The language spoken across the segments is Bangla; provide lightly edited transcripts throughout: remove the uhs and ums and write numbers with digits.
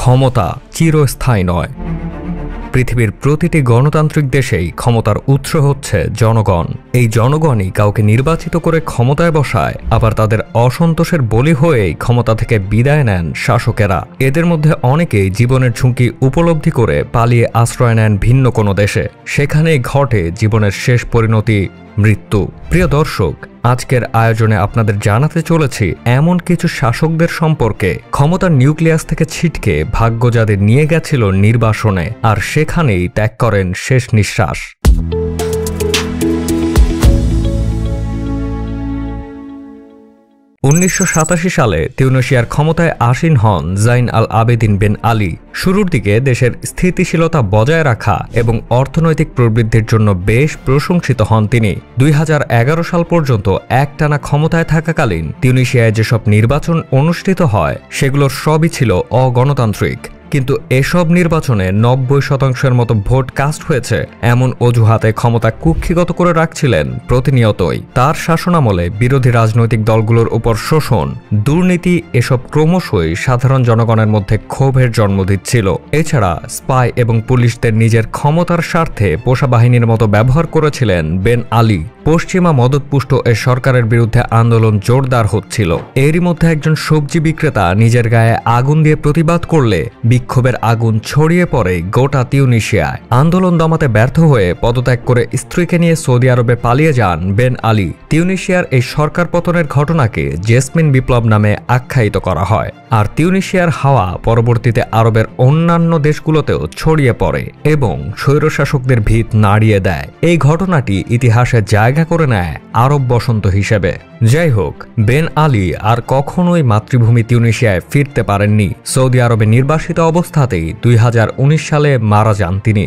ক্ষমতা চিরস্থায়ী নয়। পৃথিবীর প্রতিটি গণতান্ত্রিক দেশেই ক্ষমতার উৎস হচ্ছে জনগণ। এই জনগণই কাউকে নির্বাচিত করে ক্ষমতায় বসায়, আবার তাদের অসন্তোষের বলি হয়েই ক্ষমতা থেকে বিদায় নেন শাসকেরা। এদের মধ্যে অনেকেই জীবনের ঝুঁকি উপলব্ধি করে পালিয়ে আশ্রয় নেন ভিন্ন কোনো দেশে। সেখানেই ঘটে জীবনের শেষ পরিণতি, মৃত্যু। প্রিয় দর্শক, আজকের আয়োজনে আপনাদের জানাতে চলেছি এমন কিছু শাসকদের সম্পর্কে ক্ষমতার নিউক্লিয়াস থেকে ছিটকে ভাগ্য যাদের নিয়ে গেছিল নির্বাসনে, আর সেখানেই ত্যাগ করেন শেষ নিঃশ্বাস। 1987 সালে তিউনিসিয়ার ক্ষমতায় আসীন হন জাইন আল আবেদিন বেন আলী। শুরুর দিকে দেশের স্থিতিশীলতা বজায় রাখা এবং অর্থনৈতিক প্রবৃদ্ধির জন্য বেশ প্রশংসিত হন তিনি। 2011 সাল পর্যন্ত একটানা ক্ষমতায় থাকাকালীন তিউনিসিয়ায় যেসব নির্বাচন অনুষ্ঠিত হয় সেগুলোর সবই ছিল অগণতান্ত্রিক। কিন্তু এসব নির্বাচনে 90% মতো ভোট কাস্ট হয়েছে এমন অজুহাতে ক্ষমতা কুক্ষিগত করে রাখছিলেন প্রতিনিয়তই। তার শাসনামলে বিরোধী রাজনৈতিক দলগুলোর উপর শোষণ, দুর্নীতি এসব ক্রমশই সাধারণ জনগণের মধ্যে ক্ষোভের জন্ম দিচ্ছিল। এছাড়া স্পাই এবং পুলিশদের নিজের ক্ষমতার স্বার্থে পোষা বাহিনীর মতো ব্যবহার করেছিলেন বেন আলী। পশ্চিমা মদতপুষ্ট এ সরকারের বিরুদ্ধে আন্দোলন জোরদার হচ্ছিল। এরই মধ্যে একজন সবজি বিক্রেতা নিজের গায়ে আগুন দিয়ে প্রতিবাদ করলে বিক্ষোভের আগুন ছড়িয়ে পড়ে গোটা তিউনিসিয়ায়। আন্দোলন দমাতে ব্যর্থ হয়ে পদত্যাগ করে স্ত্রীকে নিয়ে সৌদি আরবে পালিয়ে যান বেন আলী। তিউনিসিয়ার এই সরকার পতনের ঘটনাকে জেসমিন বিপ্লব নামে আখ্যায়িত করা হয়। আর তিউনিসিয়ার হাওয়া পরবর্তীতে আরবের অন্যান্য দেশগুলোতেও ছড়িয়ে পড়ে এবং স্বৈরশাসকদের ভিত নাড়িয়ে দেয়। এই ঘটনাটি ইতিহাসে জায়গা করে নেয় আরব বসন্ত হিসেবে। যাই হোক, বেন আলী আর কখনোই মাতৃভূমি তিউনিসিয়ায় ফিরতে পারেননি। সৌদি আরবে নির্বাসিত অবস্থাতেই 2019 সালে মারা যান তিনি।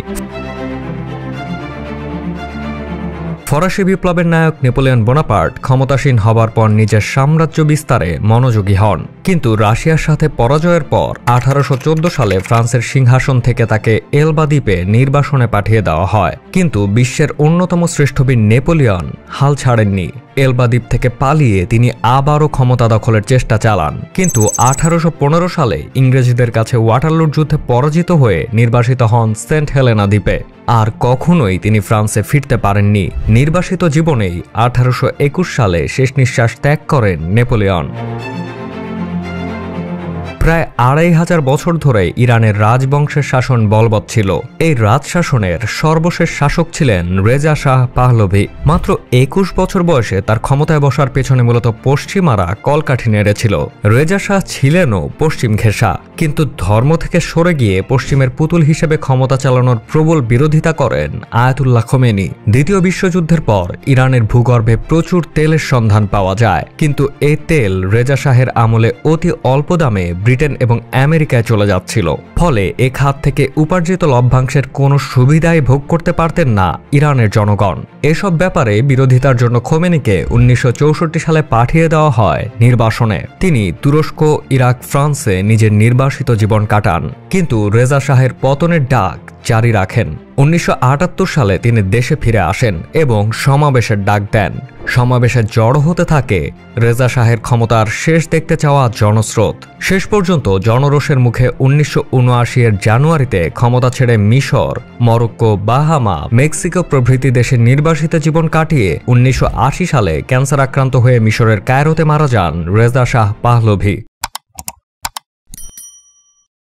ফরাসি বিপ্লবের নায়ক নেপোলিয়ন বোনাপার্ট ক্ষমতাসীন হবার পর নিজের সাম্রাজ্য বিস্তারে মনোযোগী হন। কিন্তু রাশিয়ার সাথে পরাজয়ের পর 1814 সালে ফ্রান্সের সিংহাসন থেকে তাকে এলবা দ্বীপে নির্বাসনে পাঠিয়ে দেওয়া হয়। কিন্তু বিশ্বের অন্যতম শ্রেষ্ঠবীর নেপোলিয়ন হাল ছাড়েননি। এলবা দ্বীপ থেকে পালিয়ে তিনি আবারও ক্ষমতা দখলের চেষ্টা চালান। কিন্তু 1815 সালে ইংরেজদের কাছে ওয়াটারলুর যুদ্ধে পরাজিত হয়ে নির্বাসিত হন সেন্ট হেলেনা দ্বীপে। আর কখনোই তিনি ফ্রান্সে ফিরতে পারেননি। নির্বাসিত জীবনেই 1821 সালে শেষ নিঃশ্বাস ত্যাগ করেন নেপোলিয়ন। প্রায় 2500 বছর ধরে ইরানের রাজবংশের শাসন বলবৎ ছিল। এই রাজশাসনের সর্বশেষ শাসক ছিলেন রেজা শাহ পাহলভি। মাত্র 21 বছর বয়সে তার ক্ষমতায় বসার পেছনে মূলত পশ্চিমারা কলকাঠি নেড়েছিল। রেজা শাহ ছিলেনও পশ্চিম ঘেঁষা, কিন্তু ধর্ম থেকে সরে গিয়ে পশ্চিমের পুতুল হিসেবে ক্ষমতা চালানোর প্রবল বিরোধিতা করেন আয়াতুল্লাহ খোমেনি। দ্বিতীয় বিশ্বযুদ্ধের পর ইরানের ভূগর্ভে প্রচুর তেলের সন্ধান পাওয়া যায়, কিন্তু এই তেল রেজা শাহের আমলে অতি অল্প দামে ব্রিটেন এবং আমেরিকায় চলে যাচ্ছিল। ফলে এ খাত থেকে উপার্জিত লভ্যাংশের কোনো সুবিধাই ভোগ করতে পারতেন না ইরানের জনগণ। এসব ব্যাপারে বিরোধিতার জন্য খোমেনিকে 1964 সালে পাঠিয়ে দেওয়া হয় নির্বাসনে। তিনি তুরস্ক, ইরাক, ফ্রান্সে নিজের নির্বাসিত জীবন কাটান, কিন্তু রেজা শাহের পতনের ডাক জারি রাখেন। 1978 সালে তিনি দেশে ফিরে আসেন এবং সমাবেশের ডাক দেন। সমাবেশে জড়ো হতে থাকে রেজা শাহের ক্ষমতার শেষ দেখতে চাওয়া জনস্রোত। শেষ পর্যন্ত জনরোষের মুখে 1979 জানুয়ারিতে ক্ষমতা ছেড়ে মিশর, মরক্কো, বাহামা, মেক্সিকো প্রভৃতি দেশে নির্বাসিত জীবন কাটিয়ে 1980 সালে ক্যান্সার আক্রান্ত হয়ে মিশরের কায়রোতে মারা যান রেজা শাহ পাহলভি।